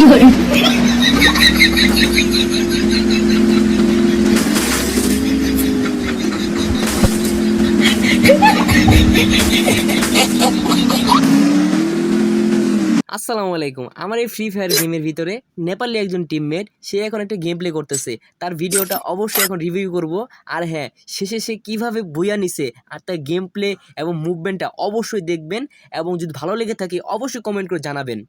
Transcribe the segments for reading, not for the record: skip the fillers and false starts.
আসসালামু আলাইকুম। আমার এই ফ্রি ফায়ার গেমের ভিতরে নেপালি একজন টিমমেট সে এখন একটা গেম প্লে করতেছে। তার ভিডিওটা অবশ্যই এখন রিভিউ করব। আর হ্যাঁ, শেষে সে কীভাবে বুয়া নিছে আর তার গেম প্লে এবং মুভমেন্টটা অবশ্যই দেখবেন, এবং যদি ভালো লেগে থাকে অবশ্যই কমেন্ট করে জানাবেন।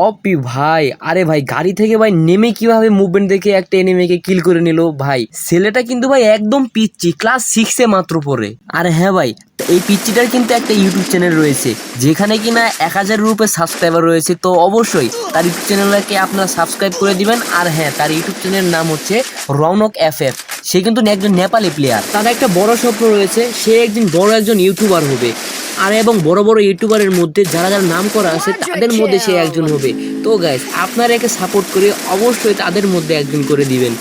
অপি ভাই, আরে ভাই গাড়ি থেকে ভাই নেমে কিভাবে মুভমেন্ট দেখে একটা এনিমিকে কিল করে নিল ভাই। ছেলেটা কিন্তু ভাই একদম পিচ্চি, ক্লাস 6-এ মাত্র পড়ে। আর হ্যাঁ ভাই, এই পিচ্চিটার কিন্তু একটা ইউটিউব চ্যানেল রয়েছে যেখানে কিনা 1000-এর উপরে সাবস্ক্রাইবার রয়েছে। তো অবশ্যই তার ইউটিউব চ্যানেলকে আপনারা সাবস্ক্রাইব করে দিবেন। আর হ্যাঁ, তার ইউটিউব চ্যানেলের নাম হচ্ছে রৌনক FF। সে কিন্তু একজন নেপালি প্লেয়ার। তার একটা বড় স্বপ্ন রয়েছে, সে একদিন বড় একজন ইউটিউবার হবে। আর এবং বড় বড় ইউটিউবারের মধ্যে যারা যারা নাম করা আছে তাদের মধ্যে সে একজন হবে। তো গাইস, আপনারা একে সাপোর্ট করে অবশ্যই তাদের মধ্যে একজন করে দিবেন।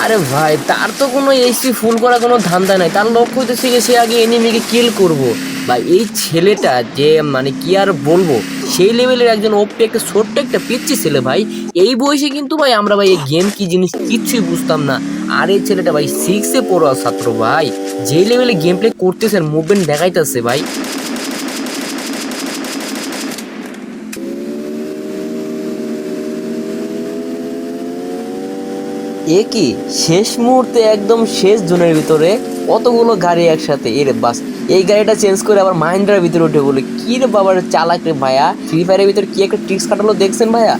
আরে ভাই, তার তো কোনো এইচপি ফুল করা কোনো ধান্দা নাই। তার লক্ষ্য হইতেছে সে আগে এনিমিকে কিল করব। ভাই এই ছেলেটা যে মানে কি আর বলবো, সেই লেভেলের একজন ওপি, একটা ছোট্ট একটা পিচ্চি ছেলে ভাই। এই বয়সে কিন্তু ভাই আমরা ভাই এই গেম কি জিনিস কিচ্ছুই বুঝতাম না। আর এই ছেলেটা ভাই 6-এ পড়া ছাত্র ভাই, যে লেভেলে গেম প্লে করতেছে, মুভমেন্ট দেখাইতেছে ভাই। এ কি শেষ মুহূর্তে একদম শেষ জোনের ভিতরে কতগুলো গাড়ি একসাথে, এর বাস এই গাড়িটা চেঞ্জ করে আবার মাহিন্দ্রার ভিতরে উঠে বলে কি রে বাবার চালাক রে ভাইয়া। ফ্রি ফায়ারের ভিতরে কি একটা ট্রিক্স কাটালো দেখছেন ভাইয়া।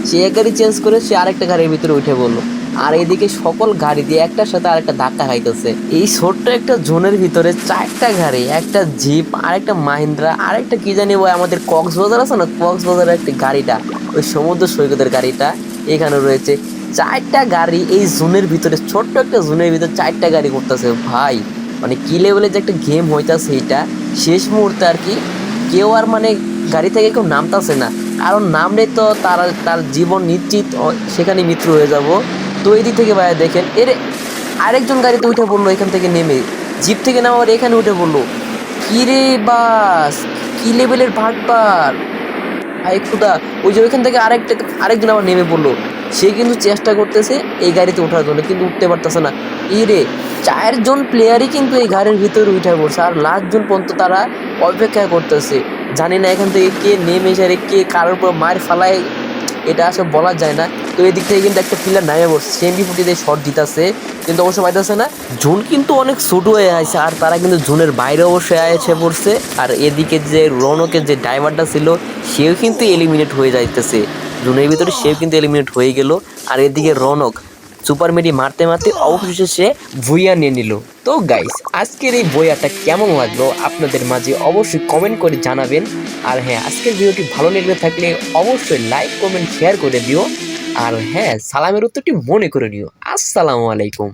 সে এক গাড়ি চেঞ্জ করে সে আরেকটা গাড়ির ভিতরে উঠে বললো, আর এদিকে সকল গাড়ি দিয়ে একটার সাথে আরেকটা ধাক্কা খাইতেছে। এই ছোট্ট একটা জোনের ভিতরে 4টা গাড়ি, একটা জিপ, আরেকটা মাহিন্দ্রা, আরেকটা কি জানি ভাই আমাদের কক্সবাজার আছে না, কক্সবাজারের একটা গাড়িটা, ওই সমুদ্র সৈকতের গাড়িটা এখানে রয়েছে। 4টা গাড়ি এই জোনের ভিতরে, ছোট্ট একটা জোনের ভিতরে 4টা গাড়ি করতেছে ভাই। মানে কি লেভেলে যে একটা গেম হইতাছে এটা। শেষ মুহূর্তে আর কি কেউ আর মানে গাড়ি থেকে কেউ নামতাছে না, কারণ নামলে তো তার জীবন নিশ্চিত সেখানে মৃত্যু হয়ে যাব। তো এই দিক থেকে ভাই দেখেন, এর আরেকজন গাড়িতে উঠে পড়লো, এখান থেকে নেমে জিপ থেকে নামার এখানে উঠে পড়লো। কি রে বাস, কি লেভেলের ভাগবার ভাই খুদা। ওই যে ওইখান থেকে আরেকজন আবার নেমে পড়লো। সে কিন্তু চেষ্টা করতেছে এই গাড়িতে ওঠার জন্য, কিন্তু উঠতে পারতেছে না। এই রে 4জন প্লেয়ারই কিন্তু এই গাড়ির ভিতরে উঠে পড়ছে, আর লাস্ট জন পর্যন্ত তারা অপেক্ষা করতেছে। জানি না এখান থেকে কে নেমে এসে কে কারোর উপর মার ফালায়, এটা আসলে বলা যায় না। তো এদিক থেকে কিন্তু একটা প্লেয়ার নামে পড়ছে, সেমি-40 দিয়ে শট দিতেছে, কিন্তু অবশ্য পাইতেছে না। জোন কিন্তু অনেক ছোট হয়ে আছে, আর তারা কিন্তু জোনের বাইরে অবশ্যই এসে পড়ছে। আর এদিকে যে রৌনকের যে ড্রাইভারটা ছিল সেও কিন্তু এলিমিনেট হয়ে যাইতেছে জোনের ভিতরে, সেও কিন্তু এলিমিনেট হয়ে গেল। আর এদিকে রৌনক সুপার মেডি মারতে মারতে অবশেষে সে ভুইয়া নিয়ে নিল। তো গাইস, আজকের এই বইয়াটা কেমন লাগলো আপনাদের মাঝে অবশ্যই কমেন্ট করে জানাবেন। আর হ্যাঁ, আজকের ভিডিওটি ভালো লেগে থাকলে অবশ্যই লাইক কমেন্ট শেয়ার করে দিও। আর হ্যাঁ, সালামের উত্তরটি মনে করে নিও। আসসালামু আলাইকুম।